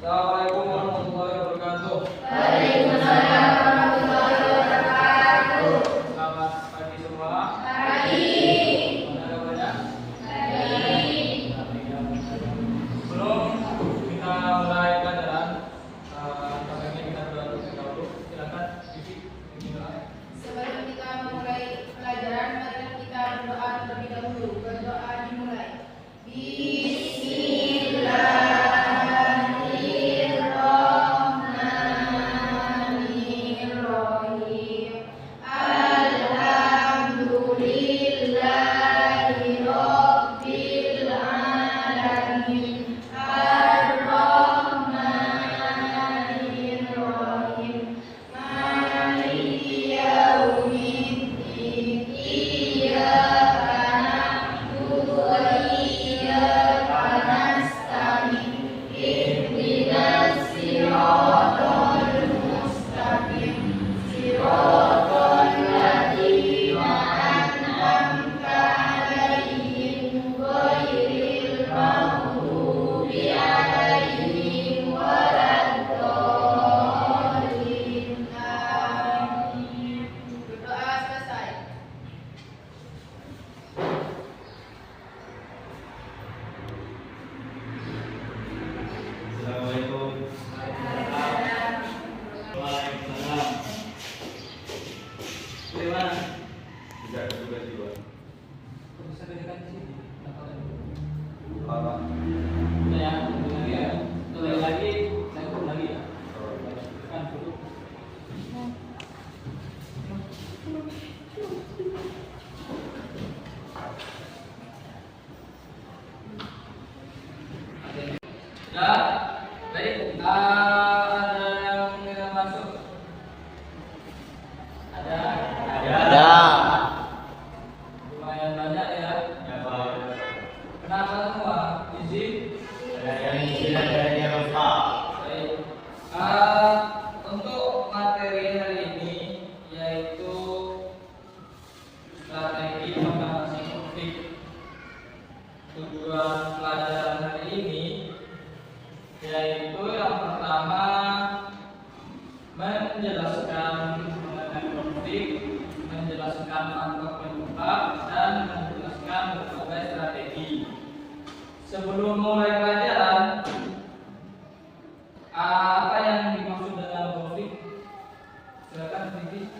Assalamualaikum warahmatullahi wabarakatuh. Waalaikumsalam warahmatullahi wabarakatuh. Selamat pagi semua. Pagi. Mana kabarnya? Baik. Sebelum kita mulai pelajaran, tampaknya kita berdoa terlebih dahulu. Silakan, Vivi. Sebelum kita memulai pelajaran, mari kita berdoa terlebih dahulu. Berdoa dimulai. Bismillahirrahmanirrahim. Alhamdulillahirabbil alamin. Ar-Rahmanirrahim. Maliki yaumiddin. Iyyaka na'budu wa iyyaka nasta'in. Ihdinas siratal mustaqim. Siratal ladzina an'amta 'alaihim ghairil maghdubi 'alaihim waladdallin. Amin. Berdoa selesai. Assalamualaikum. Waalaikumsalam. Dari mana? Tidak juga jiwa. Bisa dengarkan di sini. Apa? Udah ya, tunggu lagi ya. Tunggu lagi, saya turun lagi ya. Kan duduk. Ya, baik. Ada yang ingin masuk? Ada. Ada. Lumayan banyak ya. Kenapa semua? Izin. Ada yang izin, ada yang lupa. Baik. Untuk materi hari ini yaitu strategi mengatasi konflik. Tujuan pelajaran hari ini yaitu yang pertama menjelaskan mengenai konflik, menjelaskan faktor penyebab dan menjelaskan berbagai strategi. Sebelum mulai pelajaran, apa yang dimaksud dengan konflik? Silakan, Vivi.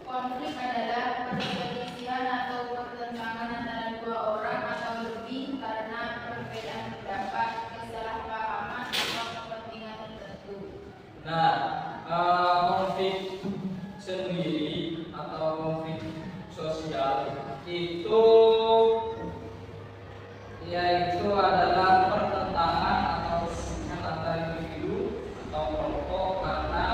Konflik adalah perselisihan atau pertentangan antara dua orang atau lebih karena perbedaan pendapat, kesalahpahaman, atau kepentingan tertentu. Nah, konflik sendiri atau konflik sosial itu yaitu adalah pertentangan atau perselisihan antara individu atau kelompok karena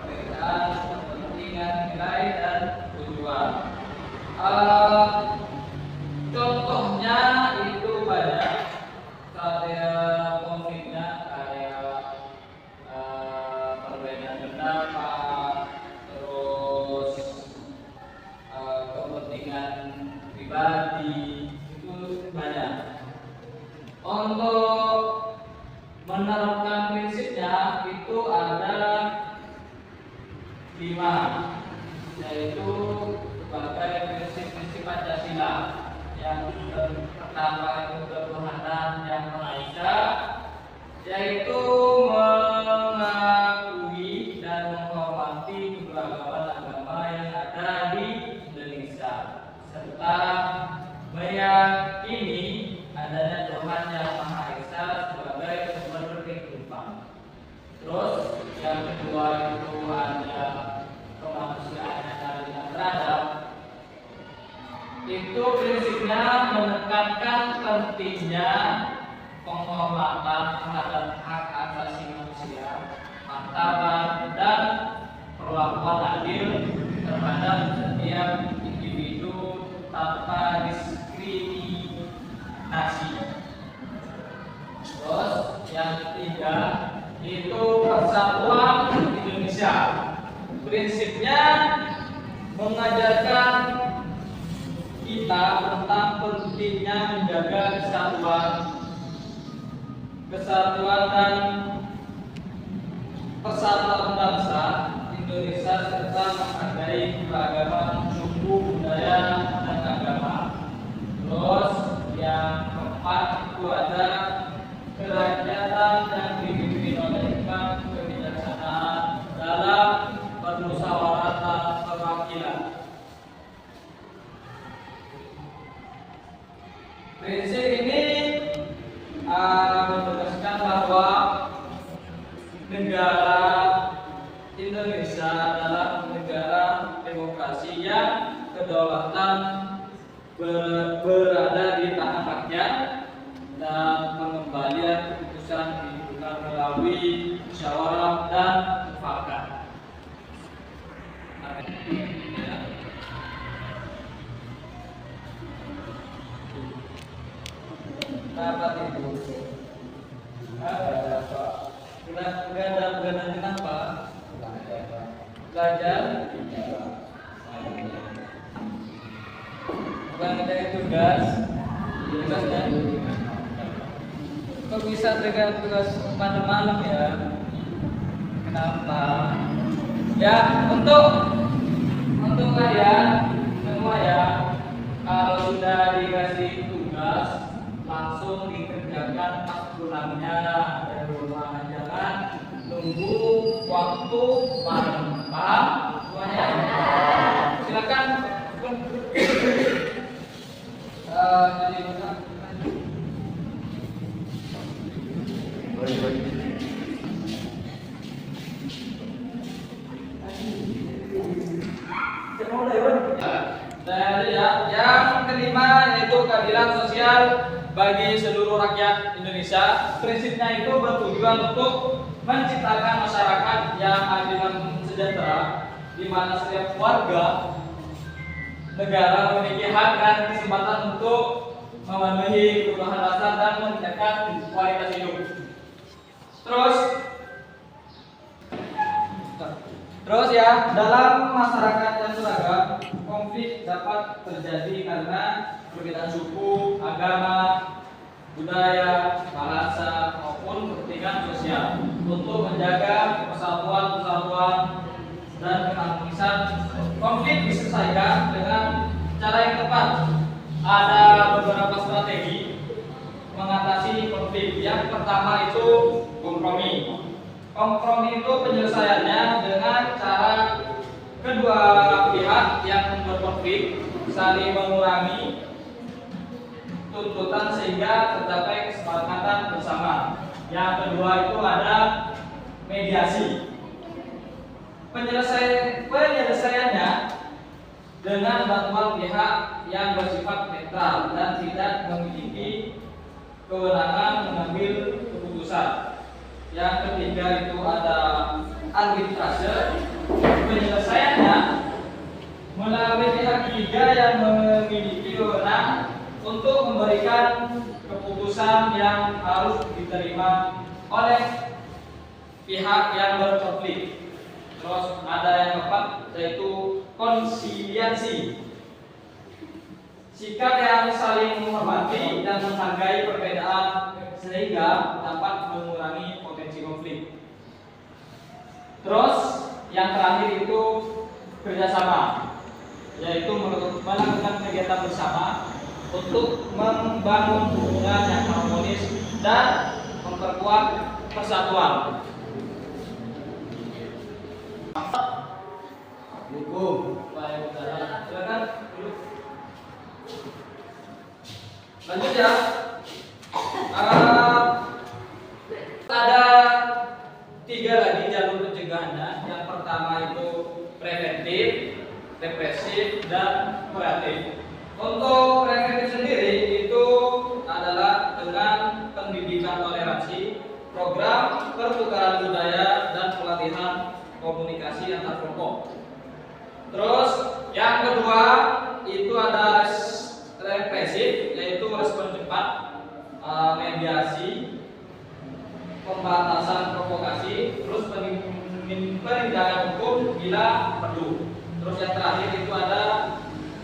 perbedaan kepentingan, nilai dan tujuan. Contohnya itu banyak. Kayak konfliknya kayak perbedaan pendapat, terus kepentingan pribadi itu banyak. Untuk menerapkan prinsipnya itu ada 5, yaitu sebagai prinsip-prinsip Pancasila. Yang pertama itu ketuhanan yang Maha Esa, yaitu mengakui dan menghormati keberagaman agama yang ada di Indonesia, serta meyakini adanya Tuhan yang Maha Esa sebagai sumber kehidupan. Terus yang kedua itu ada kemanusiaan yang adil dan beradab. Itu prinsipnya menekankan pentingnya penghormatan terhadap hak asasi manusia, martabat dan perlakuan adil terhadap setiap individu tanpa diskriminasi. Terus yang ketiga itu persatuan Indonesia. Prinsipnya mengajarkan kita tentang pentingnya menjaga kesatuan kesatuan dan persatuan bangsa Indonesia serta menghargai keragaman suku, budaya, dan agama. Terus yang keempat itu ada kerakyatan yang dipimpin oleh kebijaksanaan dalam permusyawaratan perwakilan. Prinsip ini menegaskan bahwa negara Indonesia adalah negara demokrasi yang kedaulatan berada di tangan rakyat dan pengembalian keputusan dilakukan melalui musyawarah dan mufakat. Dapat itu. Ganda kenapa? Belajar. Bukan dari tugas. Tugas dan. Kok bisa dengan tugas malam-malam ya? Kenapa? Ya untuk kalian semua ya, kalau sudah dikasih tugas langsung dikerjakan pas pulangnya dari rumah, jangan nunggu waktu malam. Paham semuanya? Silakan. Yang kelima yaitu keadilan sosial bagi seluruh rakyat Indonesia. Prinsipnya itu bertujuan untuk menciptakan masyarakat yang adil dan sejahtera, di mana setiap warga negara memiliki hak dan kesempatan untuk memenuhi kebutuhan dasar dan meningkatkan kualitas hidup. Terus ya, dalam masyarakat yang beragam, konflik dapat terjadi karena perbedaan suku, agama, budaya, bahasa, maupun kepentingan sosial. Untuk menjaga persatuan dan keharmonisan, konflik diselesaikan dengan cara yang tepat. Ada beberapa strategi mengatasi konflik. Yang pertama itu kompromi. Kompromi itu penyelesaiannya dengan cara kedua pihak yang berkonflik saling mengurangi tuntutan sehingga tercapai kesepakatan bersama. Yang kedua itu ada mediasi. Penyelesaiannya dengan bantuan pihak yang bersifat netral dan tidak memiliki kewenangan mengambil keputusan. Yang ketiga itu ada arbitrase. Penyelesaiannya melalui pihak ketiga yang memiliki wewenang untuk memberikan keputusan yang harus diterima oleh pihak yang berkonflik. Terus ada yang keempat yaitu konsiliasi. Sikap yang saling menghormati dan menghargai perbedaan sehingga dapat mengurangi potensi konflik. Terus yang terakhir itu kerjasama, yaitu melakukan kegiatan bersama untuk membangun hubungan yang harmonis dan memperkuat persatuan. Silakan duduk. Lanjut ya. Ada 3 lagi jalur pencegahannya. Yang pertama itu preventif, represif, dan kuratif. Untuk preventif sendiri itu adalah dengan pendidikan toleransi, program pertukaran budaya, dan pelatihan komunikasi antar kelompok. Terus yang kedua itu ada represif, yaitu respon cepat, mediasi, pembatasan provokasi, terus penindakan hukum bila perlu. Terus yang terakhir itu ada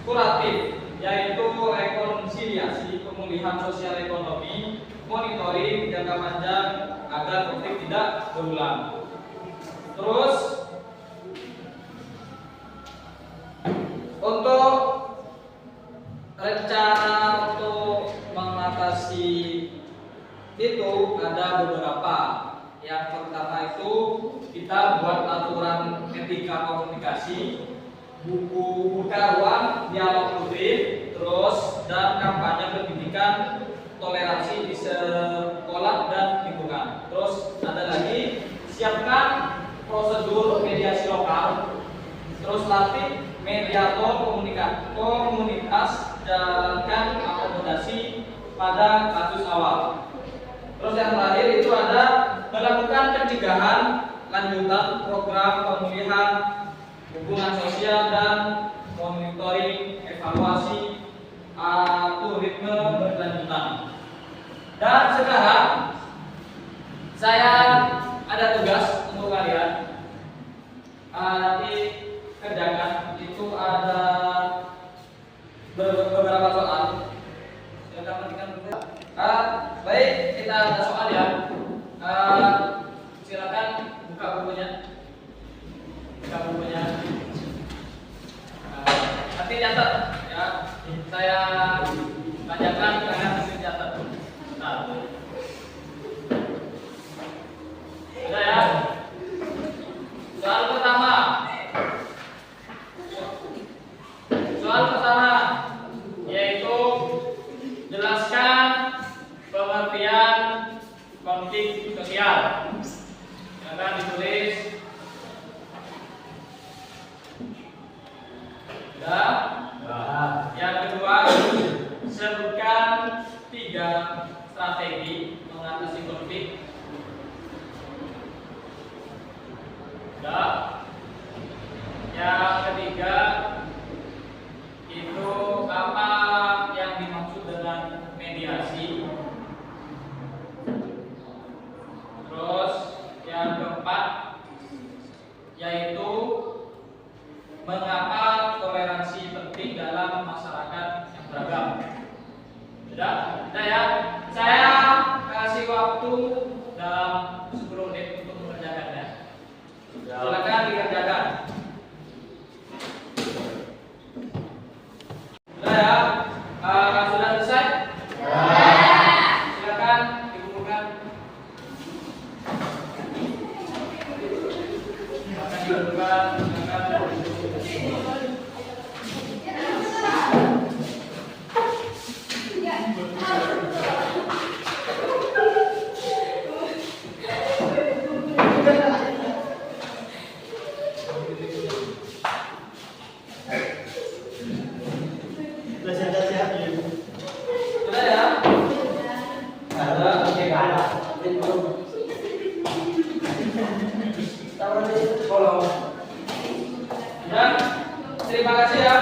kuratif, yaitu rekonsiliasi, pemulihan sosial ekonomi, monitoring jangka panjang agar konflik tidak berulang. Terus untuk rencana untuk mengatasi itu ada beberapa. Yang pertama itu kita buat aturan etika komunikasi, buku ruang dialog rutin, terus dan kampanye pendidikan toleransi di sekolah dan lingkungan. Terus ada lagi siapkan prosedur mediasi lokal, terus latih mediator komunitas, jalankan akomodasi pada kasus awal. Terus yang terakhir itu ada melakukan pencegahan lanjutan program pemulihan hubungan sosial dan monitoring evaluasi algoritma berkelanjutan. Dan sekarang saya ada tugas untuk kalian. Nanti kerjakan itu ada beberapa soal. Silakan perhatikan dulu. Baik, kita ada soal ya. Silakan buka bukunya. Buka bukunya. Nanti catat ya. Saya bacakan dengan nanti catat. Nah. Sudah ya. Soal pertama. Soal pertama yaitu jelaskan pengertian konflik sosial. Akan ditulis. Sudah. Yang kedua, sebutkan 3 strategi mengatasi konflik. Sudah. Yang ketiga, itu apa yang dimaksud dengan mediasi. Terus yang keempat yaitu mengapa toleransi penting dalam masyarakat yang beragam. Sudah? Sudah ya? Saya kasih waktu dalam 10 menit untuk mengerjakannya. Silakan dikerjakan. Sudah ya? Sudah selesai? Silakan dikumpulkan. Silakan dikumpulkan. Sudah ya? Ada, oke, ada. Dan terima kasih ya.